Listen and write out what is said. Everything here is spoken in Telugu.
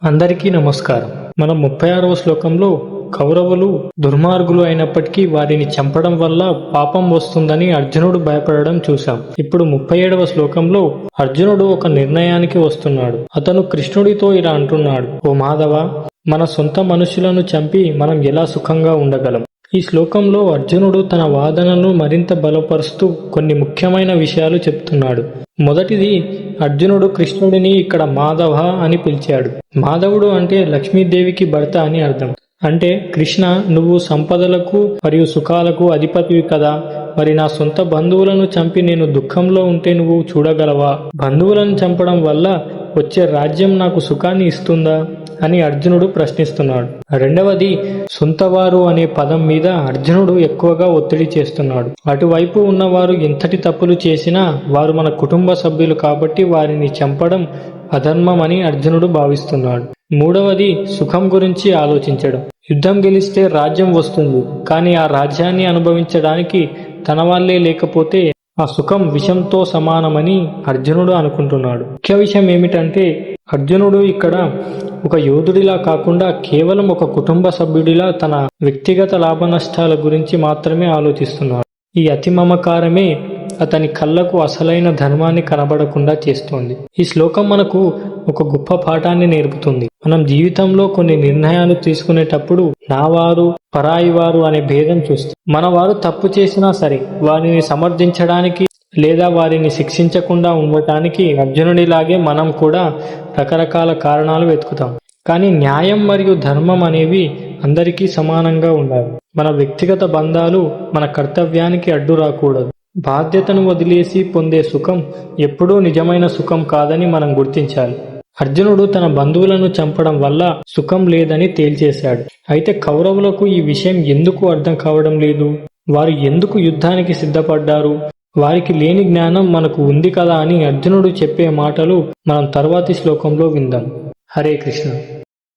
అందరికీ నమస్కారం. మనం 36వ శ్లోకంలో కౌరవులు దుర్మార్గులు అయినప్పటికీ వారిని చంపడం వల్ల పాపం వస్తుందని అర్జునుడు భయపడడం చూశాం. ఇప్పుడు 37వ శ్లోకంలో అర్జునుడు ఒక నిర్ణయానికి వస్తున్నాడు. అతను కృష్ణుడితో ఇలా అంటున్నాడు, ఓ మాధవ, మన సొంత మనుషులను చంపి మనం ఎలా సుఖంగా ఉండగలం? ఈ శ్లోకంలో అర్జునుడు తన వాదనను మరింత బలపరుస్తూ కొన్ని ముఖ్యమైన విషయాలు చెప్తున్నాడు. మొదటిది, అర్జునుడు కృష్ణుడిని ఇక్కడ మాధవ అని పిలిచాడు. మాధవుడు అంటే లక్ష్మీదేవికి భర్త అని అర్థం. అంటే కృష్ణ, నువ్వు సంపదలకు మరియు సుఖాలకు అధిపతివి కదా, మరి నా సొంత బంధువులను చంపి నేను దుఃఖంలో ఉంటే నువ్వు చూడగలవా? బంధువులను చంపడం వల్ల వచ్చే రాజ్యం నాకు సుఖాన్ని ఇస్తుందా అని అర్జునుడు ప్రశ్నిస్తున్నాడు. రెండవది, సొంతవారు అనే పదం మీద అర్జునుడు ఎక్కువగా ఒత్తిడి చేస్తున్నాడు. అటువైపు ఉన్నవారు ఎంతటి తప్పులు చేసినా వారు మన కుటుంబ సభ్యులు కాబట్టి వారిని చంపడం అధర్మం అని అర్జునుడు భావిస్తున్నాడు. మూడవది, సుఖం గురించి ఆలోచించడం. యుద్ధం గెలిస్తే రాజ్యం వస్తుంది, కానీ ఆ రాజ్యాన్ని అనుభవించడానికి తన వాళ్లే లేకపోతే ఆ సుఖం విషంతో సమానమని అర్జునుడు అనుకుంటున్నాడు. ముఖ్య విషయం ఏమిటంటే అర్జునుడు ఇక్కడ ఒక యోధుడిలా కాకుండా కేవలం ఒక కుటుంబ సభ్యుడిలా తన వ్యక్తిగత లాభ నష్టాల గురించి మాత్రమే ఆలోచిస్తున్నాడు. ఈ అతి మమకారమే అతని కళ్ళకు అసలైన ధర్మాన్ని కనబడకుండా చేస్తోంది. ఈ శ్లోకం మనకు ఒక గొప్ప పాఠాన్ని నేర్పుతుంది. మనం జీవితంలో కొన్ని నిర్ణయాలు తీసుకునేటప్పుడు నా వారు, పరాయి వారు అనే భేదం చూస్తాం. మన వారు తప్పు చేసినా సరే వారిని సమర్థించడానికి లేదా వారిని శిక్షించకుండా ఉండటానికి అర్జునుడిలాగే మనం కూడా రకరకాల కారణాలు వెతుకుతాం. కానీ న్యాయం మరియు ధర్మం అనేవి అందరికీ సమానంగా ఉండాలి. మన వ్యక్తిగత బంధాలు మన కర్తవ్యానికి అడ్డు రాకూడదు. బాధ్యతను వదిలేసి పొందే సుఖం ఎప్పుడూ నిజమైన సుఖం కాదని మనం గుర్తించాలి. అర్జునుడు తన బంధువులను చంపడం వల్ల సుఖం లేదని తేల్చేశాడు. అయితే కౌరవులకు ఈ విషయం ఎందుకు అర్థం కావడం లేదు? వారు ఎందుకు యుద్ధానికి సిద్ధపడ్డారు? వారికి లేని జ్ఞానం మనకు ఉంది కదా అని అర్జునుడు చెప్పే మాటలు మనం తర్వాతి శ్లోకంలో విందాం. హరే కృష్ణ.